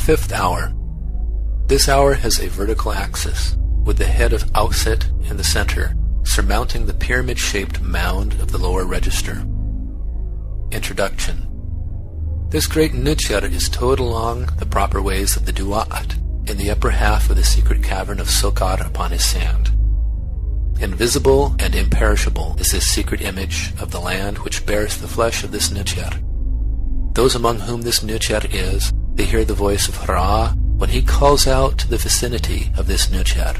Fifth hour. This hour has a vertical axis, with the head of Amdw3t in the center, surmounting the pyramid-shaped mound of the lower register. Introduction. This great Nutyar is towed along the proper ways of the DjHwtymos in the upper half of the secret cavern of Sokar upon his sand. Invisible and imperishable is this secret image of the land which bears the flesh of this Nutyar. Those among whom this Nutyar is, they hear the voice of Ra when he calls out to the vicinity of this Nutyar.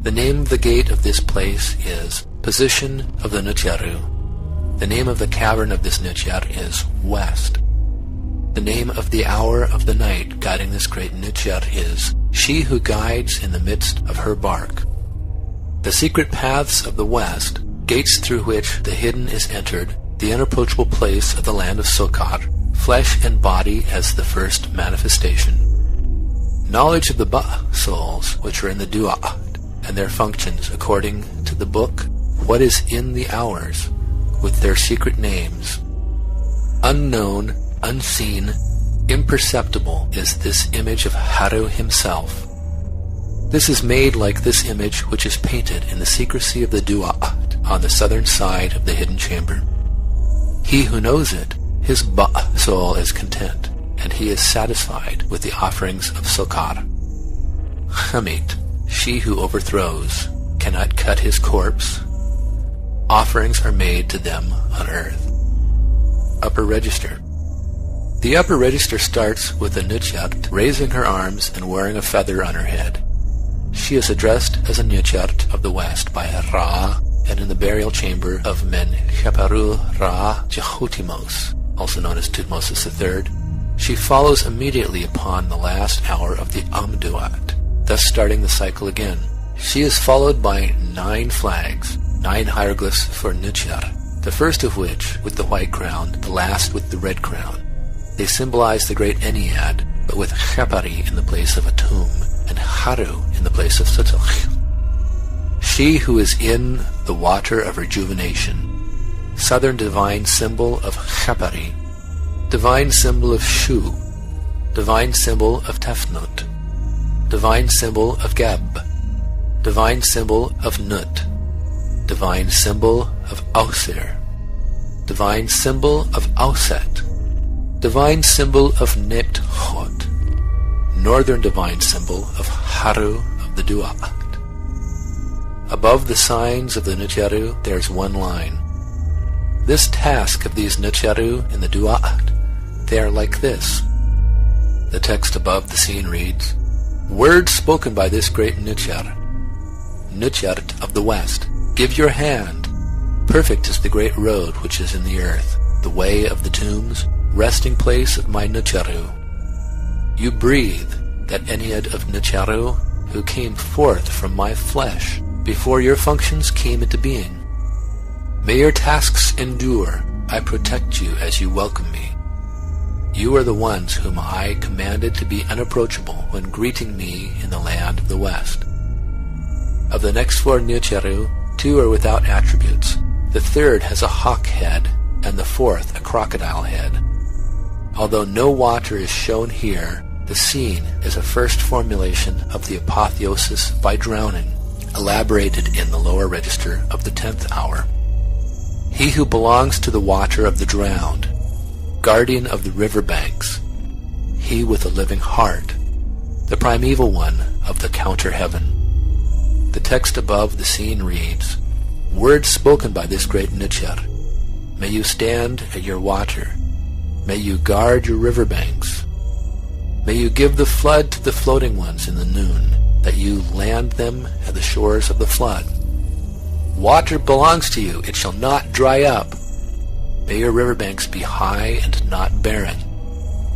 The name of the gate of this place is Position of the Nutyaru. The name of the cavern of this Nutyar is West. The name of the hour of the night guiding this great Nutyar is She who guides in the midst of her bark. The secret paths of the West, gates through which the hidden is entered, the unapproachable place of the land of Sokar, flesh and body as the first manifestation. Knowledge of the souls which are in the DjHwtymos and their functions according to the book, what is in the hours, with their secret names. Unknown, unseen, imperceptible is this image of Pharaoh himself. This is made like this image which is painted in the secrecy of the DjHwtymos on the southern side of the hidden chamber. He who knows it, his soul is content, and he is satisfied with the offerings of Sokar. Amdw3t, she who overthrows, cannot cut his corpse. Offerings are made to them on earth. Upper register. The upper register starts with the Nutyar raising her arms and wearing a feather on her head. She is addressed as a Nutyar of the West by Ra, and in the burial chamber of Menkheperwra DjHwtymos, also known as Tuthmosis III, she follows immediately upon the last hour of the Amdw3t, thus starting the cycle again. She is followed by 9 flags, 9 hieroglyphs for Nutyar, the first of which with the white crown, the last with the red crown. They symbolize the great Ennead, but with Khepari in the place of a tomb, and Haru in the place of Sutukh. She who is in the water of rejuvenation, southern divine symbol of Khepari, divine symbol of Shu, divine symbol of Tefnut, divine symbol of Geb, divine symbol of Nut, divine symbol of Ausir, divine symbol of Amdw3t, divine symbol of Nept-hot, northern divine symbol of Haru of the DjHwtymos. Above the signs of the Nutyaru there's one line. This task of these Nutyaru in the DjHwtymos, they are like this. The text above the scene reads, Words spoken by this great Nutyar, Nutyar of the West, give your hand. Perfect is the great road which is in the earth, the way of the tombs, resting place of my Nutyaru. You breathe, that Ennead of Nutyaru, who came forth from my flesh, before your functions came into being. May your tasks endure. I protect you as you welcome me. You are the ones whom I commanded to be unapproachable when greeting me in the land of the West. Of the next 4 Nutyaru, 2 are without attributes. The third has a hawk head, and the 4th a crocodile head. Although no water is shown here, the scene is a first formulation of the apotheosis by drowning, elaborated in the lower register of the 10th hour. He who belongs to the water of the drowned, guardian of the river banks, he with a living heart, the primeval one of the counter heaven. The text above the scene reads, Words spoken by this great Nutyar. May you stand at your water. May you guard your river banks. May you give the flood to the floating ones in the noon, that you land them at the shores of the flood. Water belongs to you, it shall not dry up. May your riverbanks be high and not barren.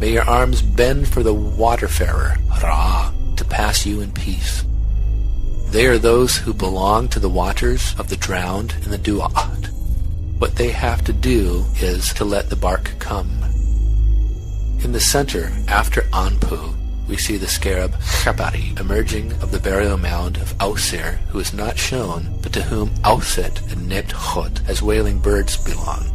May your arms bend for the waterfarer, Ra, to pass you in peace. They are those who belong to the waters of the drowned in the DjHwtymos. What they have to do is to let the bark come. In the center, after Anpu, we see the scarab Khepari emerging of the burial mound of Ausir, who is not shown, but to whom Amdw3t and Nept-hot as wailing birds belong.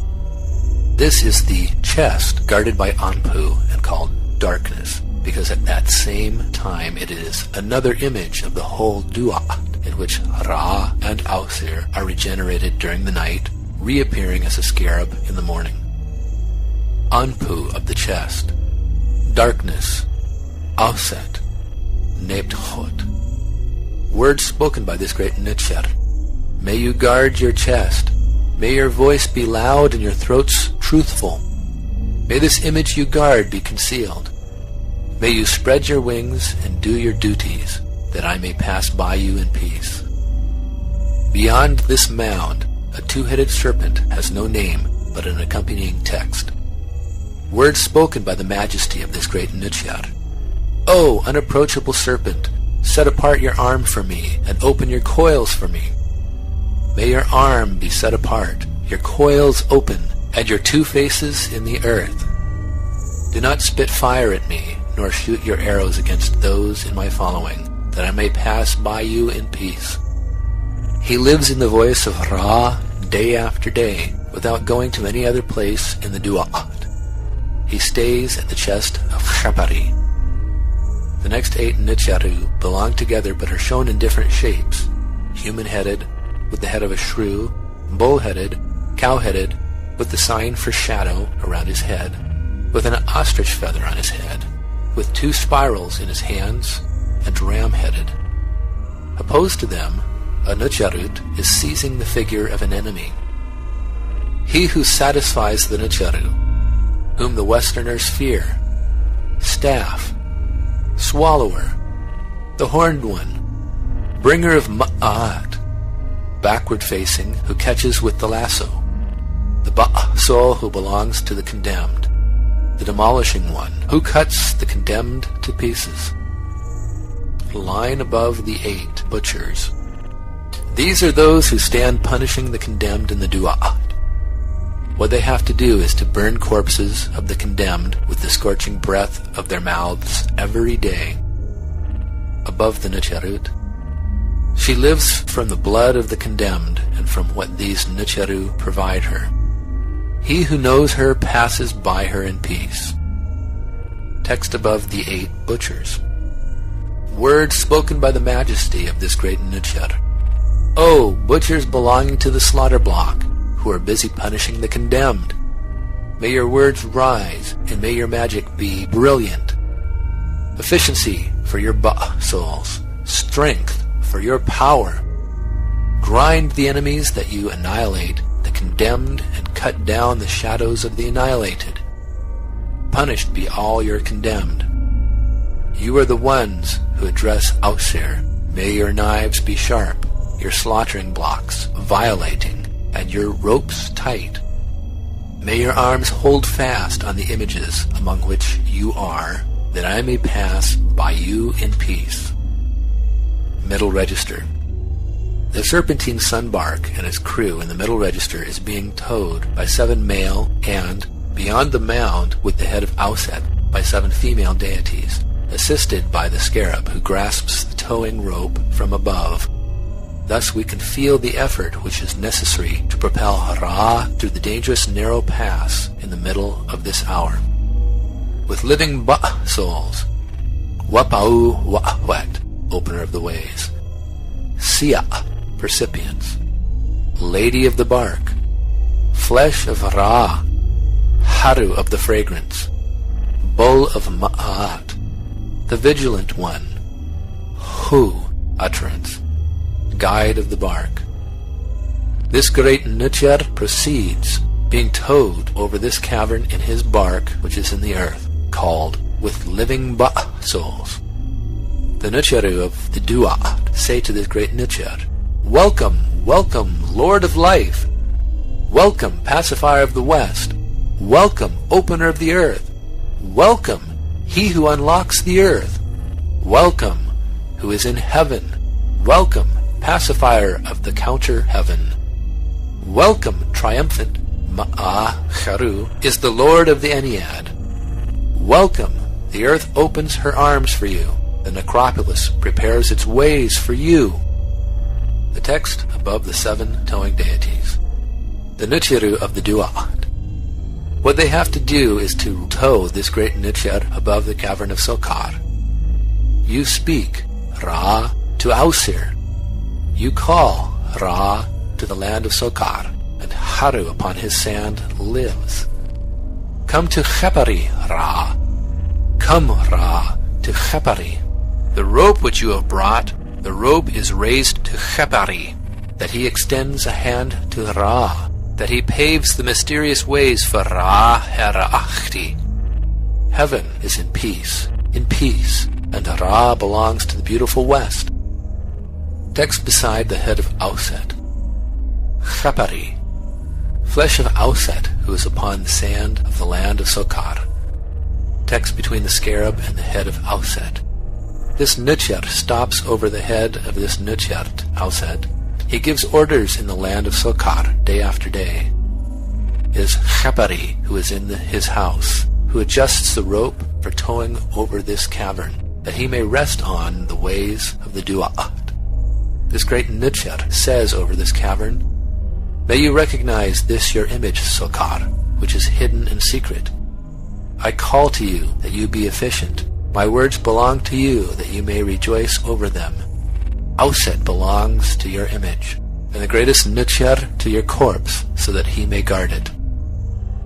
This is the chest guarded by Anpu and called darkness, because at that same time it is another image of the whole Duat, in which Ra and Ausir are regenerated during the night, reappearing as a scarab in the morning. Anpu of the chest, darkness, Auset, Nept-hot. Words spoken by this great Nitcher. May you guard your chest. May your voice be loud and your throats truthful. May this image you guard be concealed. May you spread your wings and do your duties, that I may pass by you in peace. Beyond this mound, a two-headed serpent has no name but an accompanying text. Words spoken by the majesty of this great Nitcher. O unapproachable serpent, set apart your arm for me and open your coils for me. May your arm be set apart, your coils open, and your two faces in the earth. Do not spit fire at me, nor shoot your arrows against those in my following, that I may pass by you in peace. He lives in the voice of Ra day after day, without going to any other place in the Duat. He stays at the chest of Shapari. The next 8 Nitcharu belong together but are shown in different shapes: human-headed, with the head of a shrew; bull-headed; cow-headed, with the sign for shadow around his head; with an ostrich feather on his head; with 2 spirals in his hands; and ram-headed. Opposed to them, a Nitcharut is seizing the figure of an enemy. He who satisfies the Nitcharu, whom the Westerners fear, staff, swallower, the horned one, bringer of Ma'at, backward-facing, who catches with the lasso, the Ba-soul who belongs to the condemned, the demolishing one, who cuts the condemned to pieces. Line above the 8 butchers. These are those who stand punishing the condemned in the Duat. What they have to do is to burn corpses of the condemned with the scorching breath of their mouths every day. Above the Nitcharut. She lives from the blood of the condemned and from what these Nitcharu provide her. He who knows her passes by her in peace. Text above the 8 butchers. Words spoken by the majesty of this great Nitchar. O butchers belonging to the slaughter block, who are busy punishing the condemned, may your words rise, and may your magic be brilliant. Efficiency for your souls, strength for your power. Grind the enemies that you annihilate, the condemned, and cut down the shadows of the annihilated. Punished be all your condemned. You are the ones who address Ausir. May your knives be sharp, your slaughtering blocks violating, and your ropes tight. May your arms hold fast on the images among which you are, that I may pass by you in peace. Middle Register. The serpentine sunbark and its crew in the middle register is being towed by 7 male and, beyond the mound with the head of Auset, by 7 female deities, assisted by the scarab who grasps the towing rope from above. Thus we can feel the effort which is necessary to propel Ra through the dangerous narrow pass in the middle of this hour. With living souls, Wapau Wa'wet, opener of the ways, Sia, percipients, lady of the bark, flesh of Ra, Haru of the fragrance, bull of Ma'at, the vigilant one, Hu, utterance, guide of the bark. This great Nitchar proceeds, being towed over this cavern in his bark which is in the earth, called with living souls. The Nitcharu of the Duat say to this great Nitchar, Welcome, welcome, Lord of Life! Welcome, Pacifier of the West! Welcome, Opener of the Earth! Welcome, He who unlocks the earth! Welcome, who is in heaven! Welcome, Pacifier of the counter heaven! Welcome, triumphant Ma'acharu is the Lord of the Ennead! Welcome, the earth opens her arms for you. The necropolis prepares its ways for you. The text above the 7 towing deities. The Nitcharu of the Duat. What they have to do is to tow this great Nutyar above the cavern of Sokar. You speak, Ra, to Ausir. You call, Ra, to the land of Sokar, and Haru upon his sand lives. Come to Khepari, Ra. Come, Ra, to Khepari. The rope which you have brought, the rope is raised to Khepari, that he extends a hand to Ra, that he paves the mysterious ways for Ra Hera'achti. Heaven is in peace, and Ra belongs to the beautiful west. Text beside the head of Auset. Khepari, flesh of Auset, who is upon the sand of the land of Sokar. Text between the scarab and the head of Auset. This Nutyar stops over the head of this Nutyar, Auset. He gives orders in the land of Sokar day after day. It is Khepari who is in his house, who adjusts the rope for towing over this cavern, that he may rest on the ways of the Du'at. This great Nutyar says over this cavern, May you recognize this your image, Sokar, which is hidden in secret. I call to you that you be efficient. My words belong to you, that you may rejoice over them. Auset belongs to your image, and the greatest Nutyar to your corpse, so that he may guard it.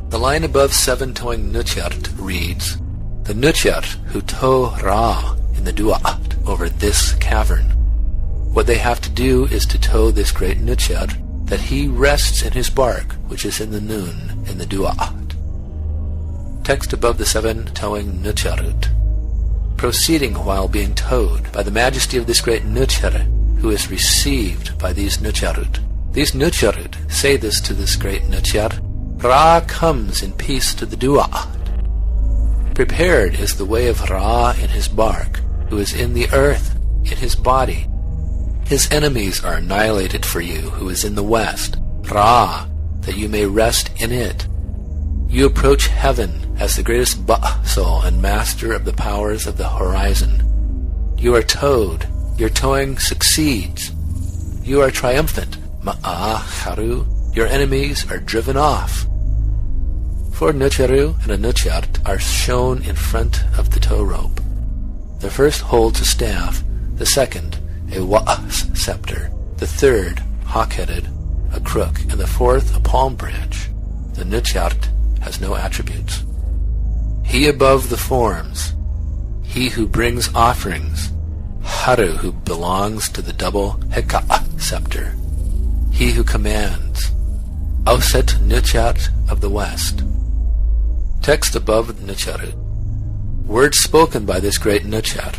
The line above 7 towing Nutyar reads, The Nutyar who tow Ra in the Du'at over this cavern. What they have to do is to tow this great Nutyar, that he rests in his bark, which is in the noon, in the Du'at. Text above the 7 towing Nutyarut. Proceeding while being towed by the majesty of this great Nutyar, who is received by these Nutyarut. These Nutyarut say this to this great Nutyar, Ra comes in peace to the Du'at. Prepared is the way of Ra in his bark, who is in the earth, in his body. His enemies are annihilated for you, who is in the west, Ra, that you may rest in it. You approach heaven as the greatest Ba'asol and master of the powers of the horizon. You are towed. Your towing succeeds. You are triumphant. Ma'acharu. Your enemies are driven off. 4 Nutyaru and a Nutyart are shown in front of the tow rope. The first holds a staff, the second a wa'as scepter, the third, hawk-headed, a crook, and the fourth a palm branch. The Nutyart has no attributes. He above the forms, he who brings offerings, Haru who belongs to the double Heka scepter, he who commands, Auset Nutyart of the west. Text above Nutyaru. Words spoken by this great Nutyar.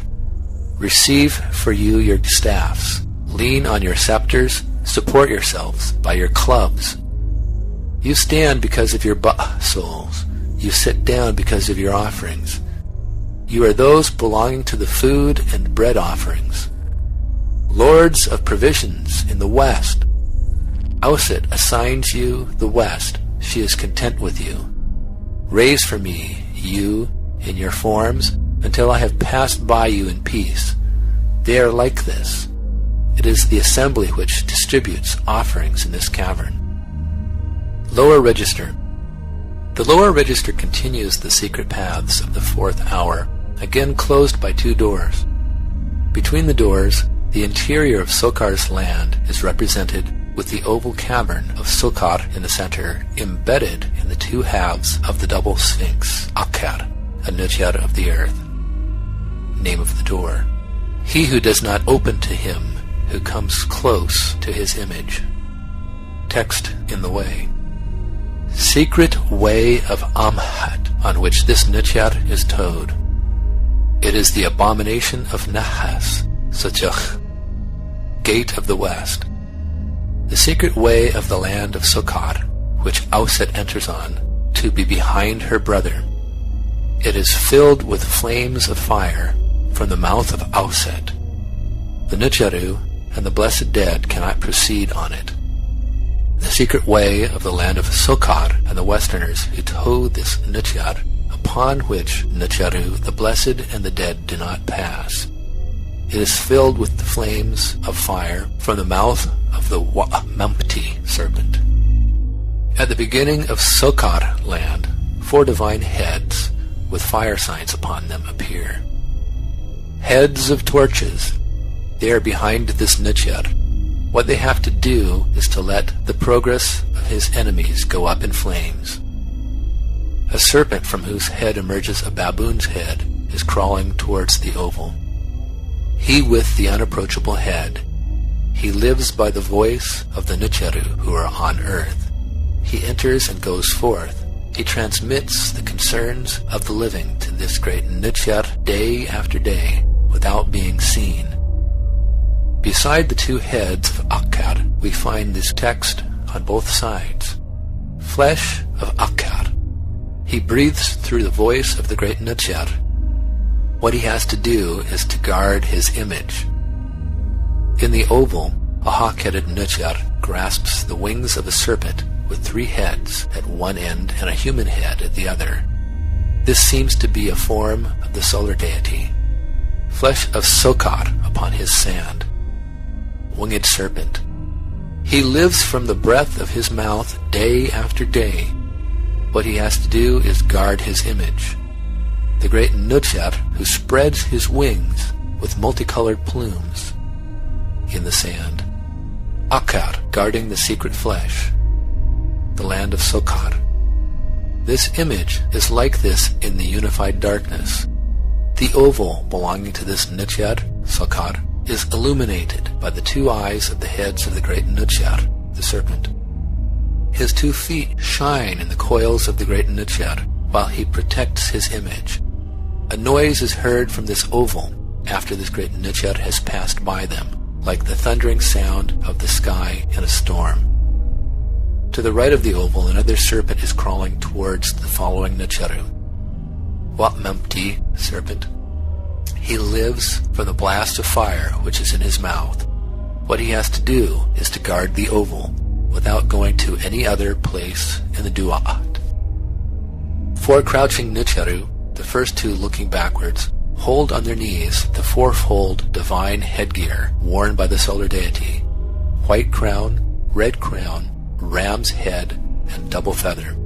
Receive for you your staffs, lean on your scepters, support yourselves by your clubs. You stand because of your souls. You sit down because of your offerings. You are those belonging to the food and bread offerings. Lords of provisions in the west. Auset assigns you the west. She is content with you. Raise for me, you, in your forms, until I have passed by you in peace. They are like this. It is the assembly which distributes offerings in this cavern. Lower register. The lower register continues the secret paths of the 4th hour, again closed by 2 doors. Between the doors, the interior of Sokar's land is represented with the oval cavern of Sokar in the center, embedded in the 2 halves of the double sphinx, Akkar, a Nutyar of the earth. Name of the door. He who does not open to him who comes close to his image. Text in the way. Secret way of Amhat, on which this Nutyar is towed. It is the abomination of Nahas, Sachach, gate of the west. The secret way of the land of Sokar, which Auset enters on, to be behind her brother. It is filled with flames of fire from the mouth of Auset. The Nutyaru and the blessed dead cannot proceed on it. The secret way of the land of Sokar and the westerners who tow this Nutyar, upon which Nutyaru, the blessed and the dead do not pass. It is filled with the flames of fire from the mouth of the Wa'ampti serpent. At the beginning of Sokar land, 4 divine heads with fire signs upon them appear. Heads of torches. They are behind this Nuchar. What they have to do is to let the progress of his enemies go up in flames. A serpent from whose head emerges a baboon's head is crawling towards the oval. He with the unapproachable head. He lives by the voice of the Nucharu who are on earth. He enters and goes forth. He transmits the concerns of the living to this great Nuchar day after day without being seen. Beside the 2 heads of Akkad, we find this text on both sides. Flesh of Akkad. He breathes through the voice of the great Nuchar. What he has to do is to guard his image. In the oval, a hawk-headed Nuchar grasps the wings of a serpent with 3 heads at one end and a human head at the other. This seems to be a form of the solar deity. Flesh of Sokar upon his sand. Winged serpent. He lives from the breath of his mouth day after day. What he has to do is guard his image. The great Nuchar who spreads his wings with multicolored plumes in the sand. Akkad guarding the secret flesh. The land of Sokar. This image is like this in the unified darkness. The oval belonging to this Nuchar, Sokar, is illuminated by the 2 eyes of the heads of the great Nuchar, the serpent. His 2 feet shine in the coils of the great Nuchar while he protects his image. A noise is heard from this oval after this great Nuchar has passed by them, like the thundering sound of the sky in a storm. To the right of the oval, another serpent is crawling towards the following Nucharu. Amdw3t, serpent. He lives from the blast of fire which is in his mouth. What he has to do is to guard the oval without going to any other place in the Duat. 4 crouching Nucharu, the first 2 looking backwards, hold on their knees the 4-fold divine headgear worn by the solar deity. White crown, red crown, ram's head, and double feather.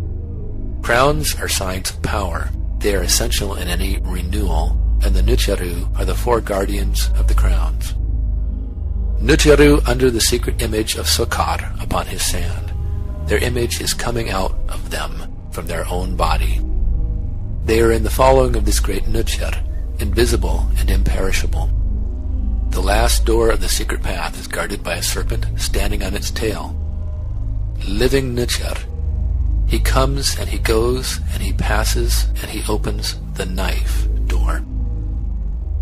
Crowns are signs of power. They are essential in any renewal, and the Nucharu are the 4 guardians of the crowns. Nucharu under the secret image of Sokar upon his sand. Their image is coming out of them from their own body. They are in the following of this great Nuchar, invisible and imperishable. The last door of the secret path is guarded by a serpent standing on its tail. Living Nuchar. He comes and he goes and he passes and he opens the knife door.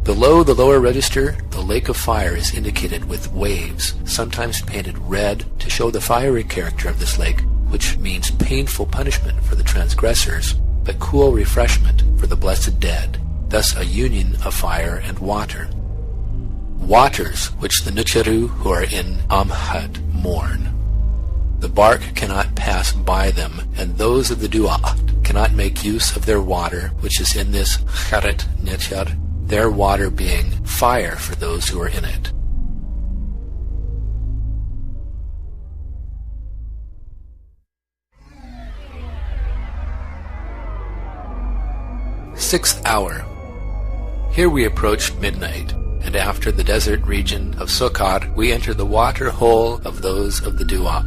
Below the lower register, the lake of fire is indicated with waves, sometimes painted red to show the fiery character of this lake, which means painful punishment for the transgressors, but cool refreshment for the blessed dead, thus a union of fire and water. Waters which the Nucharu who are in Amdw3t mourn. The bark cannot pass by them, and those of the Duat cannot make use of their water, which is in this Charet Nuchar, their water being fire for those who are in it. Sixth hour. Here we approach midnight, and after the desert region of Sokar, we enter the water hole of those of the Duat,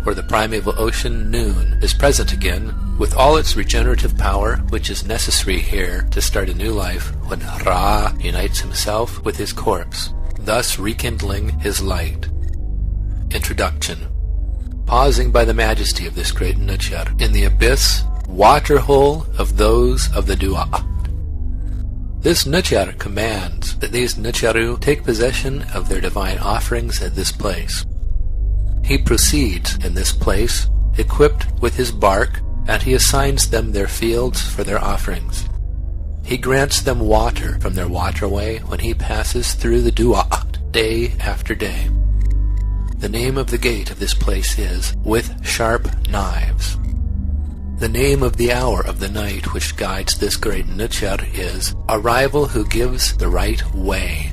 where the primeval ocean noon is present again, with all its regenerative power, which is necessary here to start a new life when Ra unites himself with his corpse, thus rekindling his light. Introduction. Pausing by the majesty of this great Nuchar, in the abyss, water hole of those of the Duat. This Nuchar commands that these Nucharu take possession of their divine offerings at this place. He proceeds in this place, equipped with his bark, and he assigns them their fields for their offerings. He grants them water from their waterway when he passes through the Duat day after day. The name of the gate of this place is With Sharp Knives. The name of the hour of the night which guides this great Nuchar is Arrival who gives the right way.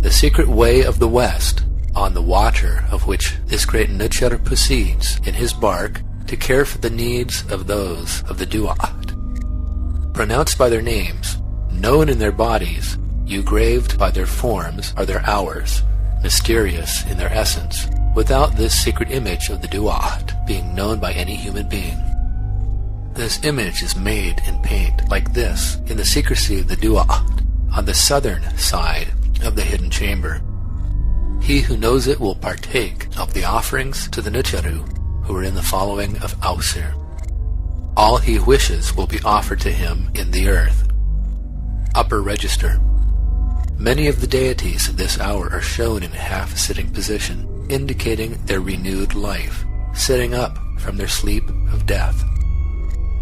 The secret way of the west, on the water of which this great Nuchar proceeds in his bark, to care for the needs of those of the DjHwtymos. Pronounced by their names, known in their bodies, engraved by their forms are their hours, mysterious in their essence, without this secret image of the DjHwtymos being known by any human being. This image is made in paint like this in the secrecy of the DjHwtymos on the southern side of the hidden chamber. He who knows it will partake of the offerings to the Ncharu who are in the following of Ausir. All he wishes will be offered to him in the earth. Upper Register. Many of the deities of this hour are shown in half-sitting position, indicating their renewed life, sitting up from their sleep of death.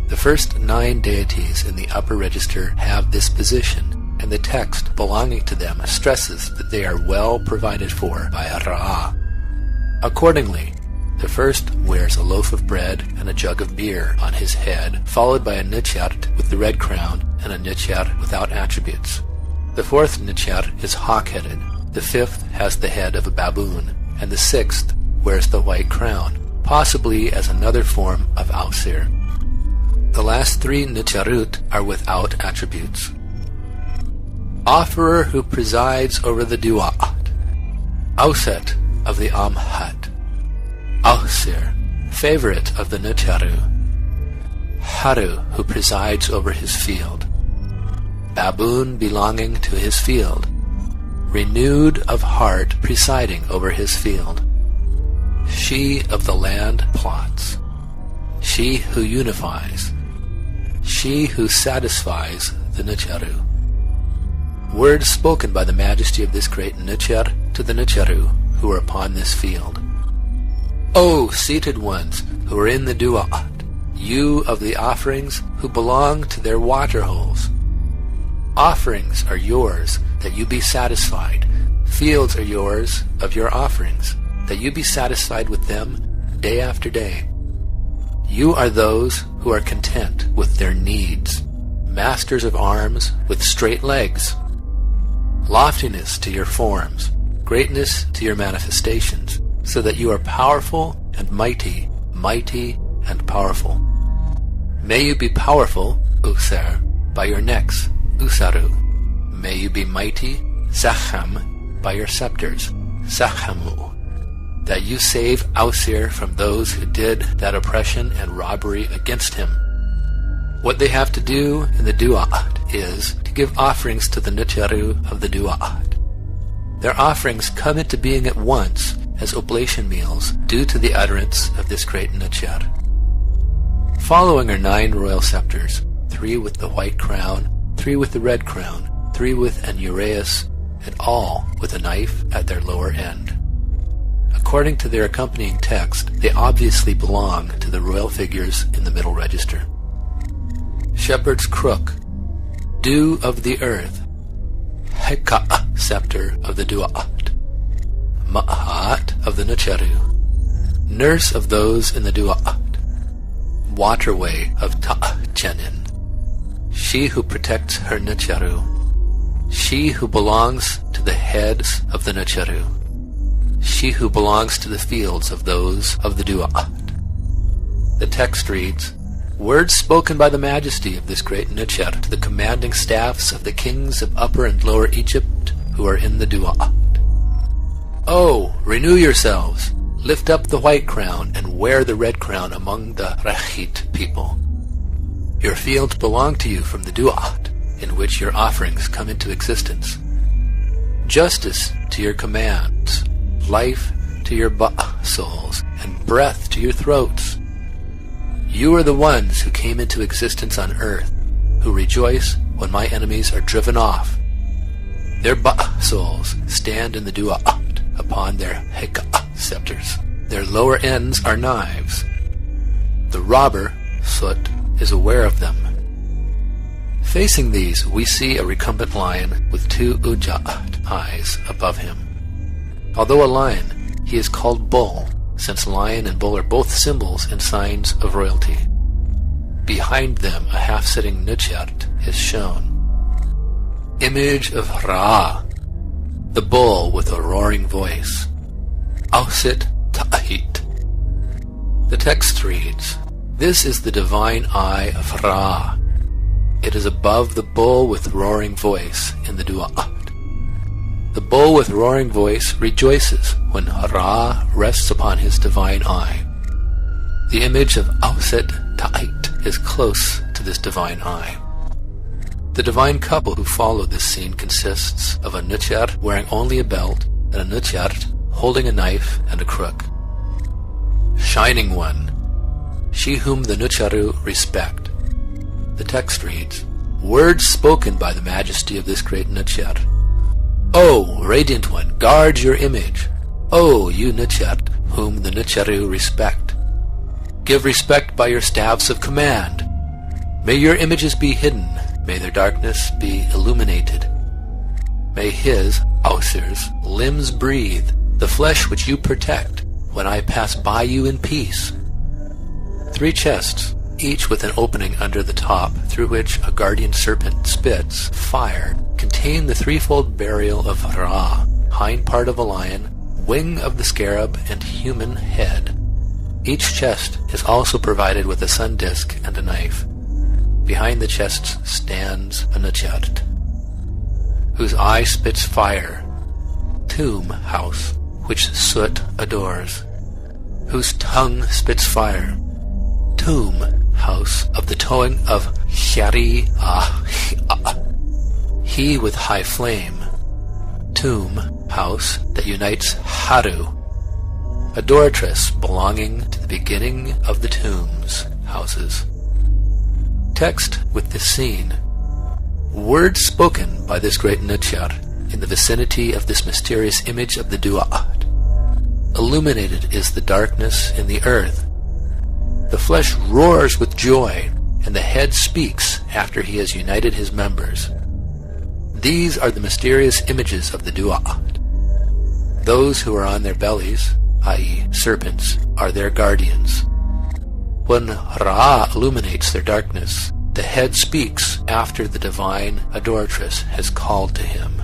The first 9 deities in the upper register have this position, and the text belonging to them stresses that they are well provided for by Ra. Accordingly, the first wears a loaf of bread and a jug of beer on his head, followed by a Ncharu with the red crown and a Ncharu without attributes. The fourth Ncharu is hawk-headed, the fifth has the head of a baboon, and the sixth wears the white crown, possibly as another form of Ausir. The last 3 Ncharu are without attributes. Offerer who presides over the DjHwtymos. Auset of the Amdw3t. Ausir, favorite of the Ncharu. Haru who presides over his field. Baboon belonging to his field. Renewed of heart presiding over his field. She of the land plots. She who unifies. She who satisfies the Ncharu. Words spoken by the majesty of this great Ncharu to the Ncharu who are upon this field. O seated ones who are in the DjHwtymos, you of the offerings who belong to their water holes. Offerings are yours, that you be satisfied. Fields are yours of your offerings, that you be satisfied with them day after day. You are those who are content with their needs, masters of arms with straight legs. Loftiness to your forms, greatness to your manifestations, so that you are powerful and mighty, mighty and powerful. May you be powerful, Usar, by your necks, Usaru. May you be mighty, Zacham, by your scepters, Zachamu. That you save Ausir from those who did that oppression and robbery against him. What they have to do in the DjHwtymos is to give offerings to the Ncharu of the DjHwtymos. Their offerings come into being at once as oblation meals due to the utterance of this great Ncharu. Following are 9 royal scepters, 3 with the white crown, 3 with the red crown, 3 with an uraeus, and all with a knife at their lower end. According to their accompanying text, they obviously belong to the royal figures in the middle register. Shepherd's crook, dew of the earth, Heka, scepter of the DjHwtymos, Ma'at of the Ncharu, nurse of those in the DjHwtymos, waterway of Ta'chenin, she who protects her Ncharu, she who belongs to the heads of the Ncharu, she who belongs to the fields of those of the DjHwtymos. The text reads, Words spoken by the majesty of this great Ncharu to the commanding staffs of the kings of Upper and Lower Egypt who are in the DjHwtymos. Oh, renew yourselves, lift up the white crown, and wear the red crown among the Rachit people. Your fields belong to you from the DjHwtymos, in which your offerings come into existence. Justice to your commands, life to your souls, and breath to your throats. You are the ones who came into existence on earth, who rejoice when my enemies are driven off. Their souls stand in the DjHwtymos upon their Heka scepters. Their lower ends are knives. The robber, Sut, is aware of them. Facing these, we see a recumbent lion with 2 Ujjat eyes above him. Although a lion, he is called bull, since lion and bull are both symbols and signs of royalty. Behind them, a half-sitting Ncharu is shown. Image of Ra, the bull with a roaring voice. Auset Ta'it. The text reads, "This is the divine eye of Ra. It is above the bull with roaring voice in the DjHwtymos. The bull with roaring voice rejoices when Ra rests upon his divine eye. The image of Amdw3t is close to this divine eye. The divine couple who follow this scene consists of a DjHwtym wearing only a belt and a DjHwtym holding a knife and a crook. Shining One, she whom the DjHwtym respect." The text reads, "Words spoken by the majesty of this great DjHwtym. O Radiant One, guard your image. O you DjHwtym, whom the DjHwtym respect. Give respect by your staffs of command. May your images be hidden. May their darkness be illuminated. May his, Ausir's, limbs breathe, the flesh which you protect, when I pass by you in peace." 3 chests, each with an opening under the top through which a guardian serpent spits fire, contain the threefold burial of Ra, hind part of a lion, wing of the scarab, and human head. Each chest is also provided with a sun disk and a knife. Behind the chests stands a DjHwtym, whose eye spits fire, tomb house, which soot adores, whose tongue spits fire, tomb house of the towing of Shari he with high flame, tomb house that unites Haru, adoratress belonging to the beginning of the tombs houses. Text with this scene. Words spoken by this great DjHwtym in the vicinity of this mysterious image of the DjHwtym. Illuminated is the darkness in the earth. The flesh roars with joy, and the head speaks after he has united his members. These are the mysterious images of the DjHwtym. Those who are on their bellies, i.e. serpents, are their guardians. When Ra illuminates their darkness, the head speaks after the divine adoratress has called to him.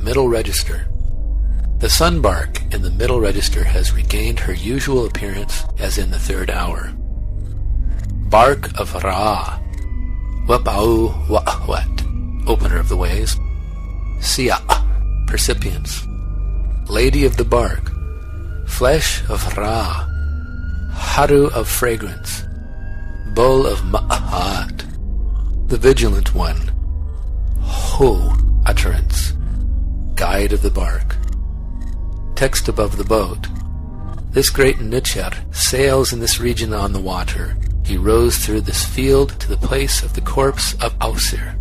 Middle Register. The sun bark in the middle register has regained her usual appearance as in the 3rd hour. Bark of Ra. Wet, opener of the ways. Sia, percipience. Lady of the bark. Flesh of Ra. Haru of fragrance. Bull of Ma'at. The vigilant one. Ho, utterance. Guide of the bark. Text above the boat. This great DjHwtym sails in this region on the water. He rose through this field to the place of the corpse of Ausir.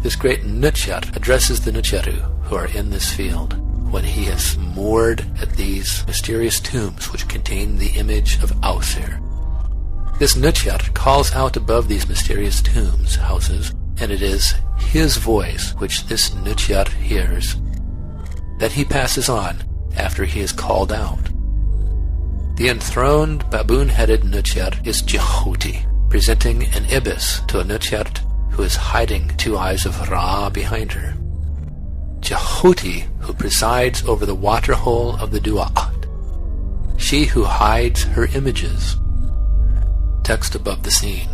This great DjHwtym addresses the DjHwtym who are in this field, when he has moored at these mysterious tombs which contain the image of Ausir. This DjHwtym calls out above these mysterious tombs houses, and it is his voice which this DjHwtym hears. Then he passes on after he is called out. The enthroned baboon-headed DjHwtym is DjHwtym, presenting an ibis to a DjHwtym who is hiding 2 eyes of Ra behind her. DjHwtym, who presides over the waterhole of the DjHwtym, she who hides her images. Text above the scene.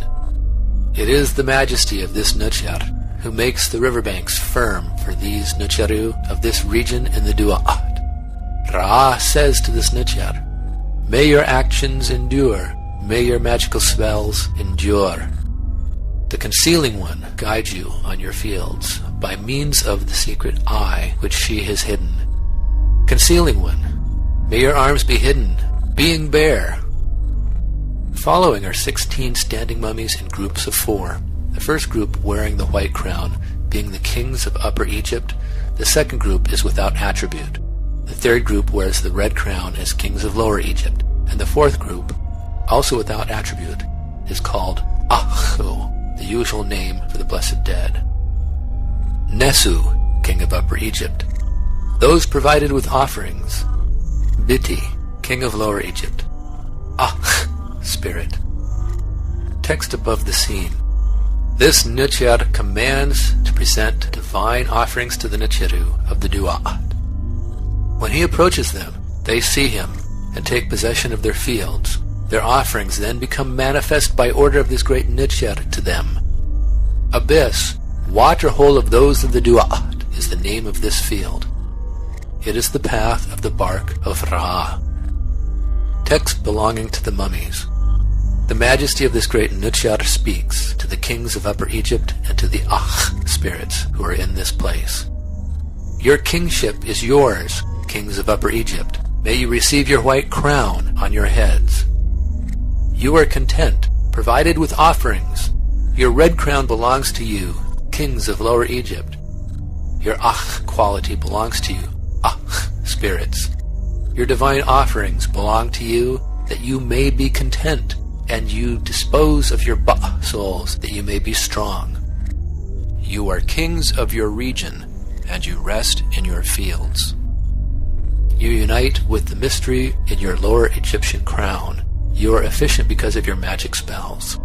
It is the majesty of this DjHwtym who makes the riverbanks firm for these DjHwtym of this region in the DjHwtym. Ra says to this DjHwtym, "May your actions endure, may your magical spells endure. The concealing one guides you on your fields by means of the secret eye which she has hidden. Concealing one, may your arms be hidden, being bare." Following are 16 standing mummies in groups of 4. The first group wearing the white crown, being the kings of Upper Egypt. The second group is without attribute. The third group wears the red crown as kings of Lower Egypt. And the fourth group, also without attribute, is called Achu, the usual name for the blessed dead. Nesu, king of Upper Egypt. Those provided with offerings. Biti, king of Lower Egypt. Ach, spirit. Text above the scene. This DjHwtym commands to present divine offerings to the DjHwtym of the DjHwtym. When he approaches them, they see him and take possession of their fields. Their offerings then become manifest by order of this great Nitcher to them. Abyss, water hole of those of the Duat, is the name of this field. It is the path of the bark of Ra. Text belonging to the mummies. The majesty of this great Nitcher speaks to the kings of Upper Egypt and to the spirits who are in this place. Your kingship is yours, kings of Upper Egypt. May you receive your white crown on your heads. You are content, provided with offerings. Your red crown belongs to you, kings of Lower Egypt. Your quality belongs to you, spirits. Your divine offerings belong to you, that you may be content, and you dispose of your souls, that you may be strong. You are kings of your region, and you rest in your fields. You unite with the mystery in your Lower Egyptian crown. You are efficient because of your magic spells.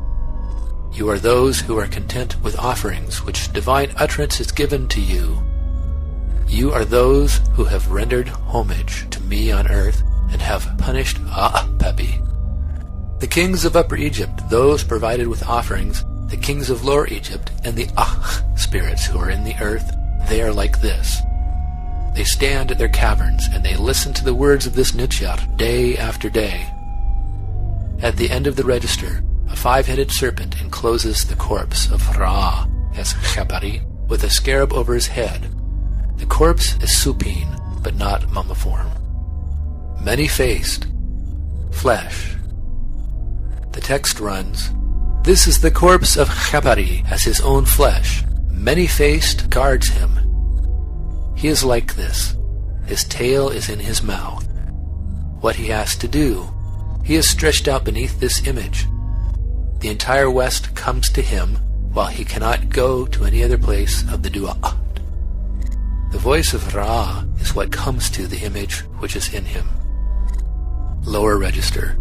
You are those who are content with offerings which divine utterance has given to you. You are those who have rendered homage to me on earth and have punished Pepi. The kings of Upper Egypt, those provided with offerings, the kings of Lower Egypt, and the spirits who are in the earth, they are like this. They stand at their caverns, and they listen to the words of this Nitcher day after day. At the end of the register, a 5-headed serpent encloses the corpse of Ra, as Khepari, with a scarab over his head. The corpse is supine, but not mummiform. Many-faced, flesh. The text runs, This is the corpse of Khepari, as his own flesh. Many-faced guards him. He is like this. His tail is in his mouth. What he has to do, he is stretched out beneath this image. The entire West comes to him, while he cannot go to any other place of the Duat. The voice of Ra is what comes to the image which is in him. Lower register.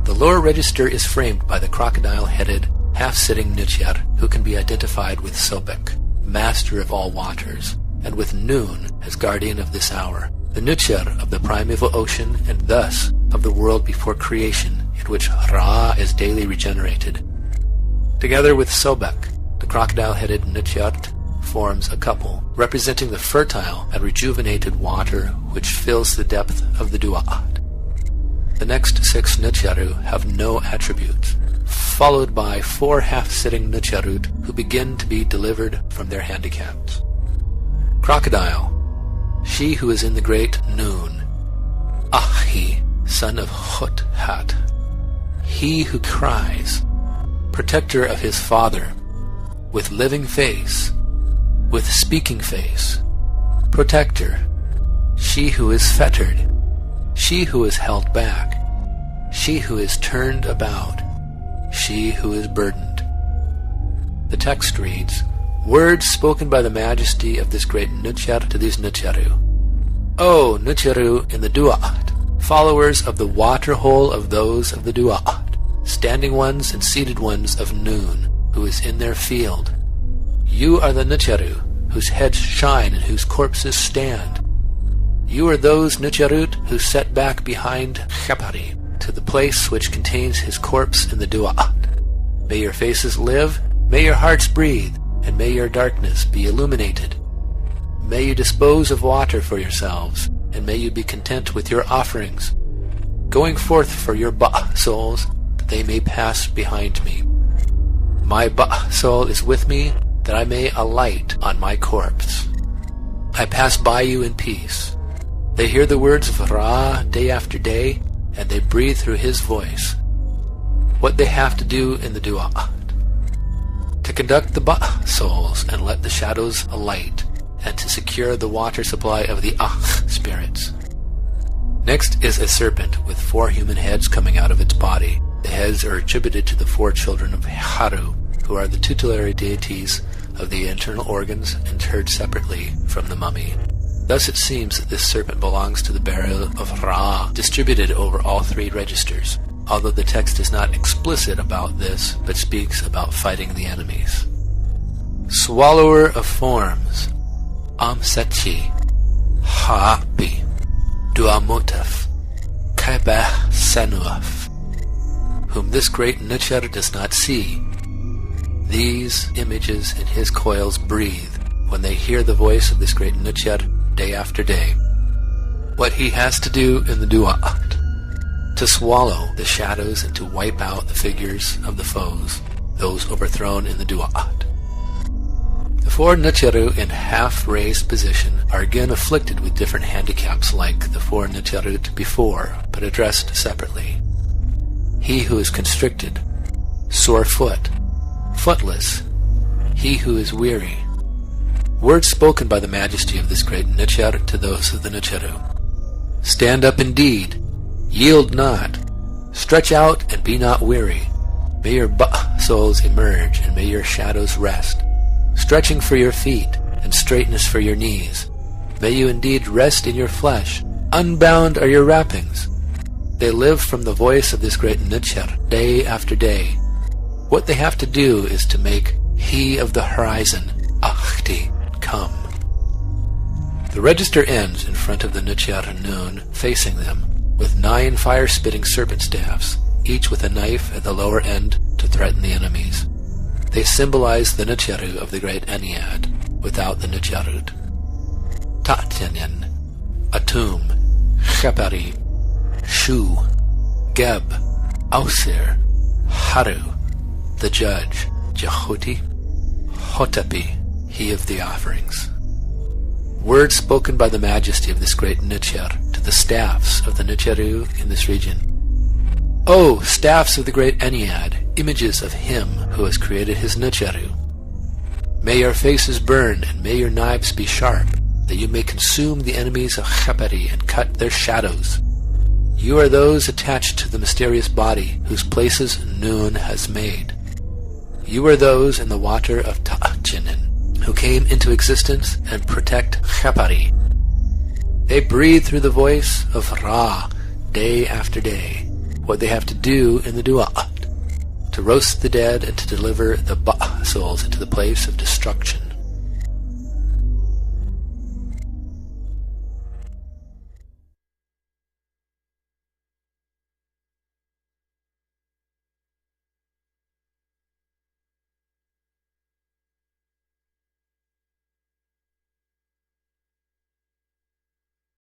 The lower register is framed by the crocodile-headed, half-sitting Nitcher, who can be identified with Sobek, master of all waters, and with Nun as guardian of this hour, the Nitcher of the primeval ocean and thus of the world before creation, in which Ra is daily regenerated. Together with Sobek, the crocodile-headed Nitcher forms a couple, representing the fertile and rejuvenated water which fills the depth of the Duat. The next 6 Nitcheru have no attributes, followed by 4 half-sitting Nitcherut who begin to be delivered from their handicaps. Crocodile, she who is in the great Nun. Ahi, son of Hut-Hat, he who cries, protector of his father, with living face, with speaking face, protector, she who is fettered, she who is held back, she who is turned about, she who is burdened. The text reads, Words spoken by the majesty of this great Nitcher to these Nitcheru. O Nitcheru in the Duat, followers of the water hole of those of the Duat, standing ones and seated ones of Nun, who is in their field. You are the Nitcheru, whose heads shine and whose corpses stand. You are those Nitcherut who set back behind Khepari to the place which contains his corpse in the Duat. May your faces live, may your hearts breathe, and may your darkness be illuminated. May you dispose of water for yourselves, and may you be content with your offerings, going forth for your souls, that they may pass behind me. My soul is with me, that I may alight on my corpse. I pass by you in peace. They hear the words of Ra day after day, and they breathe through his voice. What they have to do in the Duat. To conduct the souls and let the shadows alight, and to secure the water supply of the spirits. Next is a serpent with 4 human heads coming out of its body. The heads are attributed to the 4 children of Haru, who are the tutelary deities of the internal organs interred separately from the mummy. Thus it seems that this serpent belongs to the burial of Ra, distributed over all 3 registers, although the text is not explicit about this, but speaks about fighting the enemies. Swallower of forms, Amdw3t, Ha'api, Duamotef, Menkheperwra, whom this great Nchar does not see. These images in his coils breathe when they hear the voice of this great Nchar day after day. What he has to do in the Duat, to swallow the shadows and to wipe out the figures of the foes, those overthrown in the Duat. The four Ncharu in half-raised position are again afflicted with different handicaps like the four Ncharut before, but addressed separately. He who is constricted, sore foot, footless, he who is weary. Words spoken by the majesty of this great Nchar to those of the Ncharu. Stand up indeed, yield not, stretch out and be not weary. May your souls emerge and may your shadows rest. Stretching for your feet and straightness for your knees. May you indeed rest in your flesh. Unbound are your wrappings. They live from the voice of this great Nchar day after day. What they have to do is to make he of the horizon, Amdw3t, come. The register ends in front of the Nchar noon, facing them, with 9 fire-spitting serpent staffs, each with a knife at the lower end to threaten the enemies. They symbolize the Ncharu of the great Ennead, without the Ncharut. Tatyanin, Atum, Khepari, Shu, Geb, Ausir, Haru, the judge, DjHwtymos, Hotepi, he of the offerings. Words spoken by the majesty of this great Nchar to the staffs of the Ncharu in this region. O staffs of the great Ennead, images of him who has created his Ncharu. May your faces burn and may your knives be sharp, that you may consume the enemies of Khepari and cut their shadows. You are those attached to the mysterious body whose places Nun has made. You are those in the water of Tatyanin, who came into existence and protect Khepari. They breathe through the voice of Ra day after day, what they have to do in the Duat, to roast the dead and to deliver the souls into the place of destruction.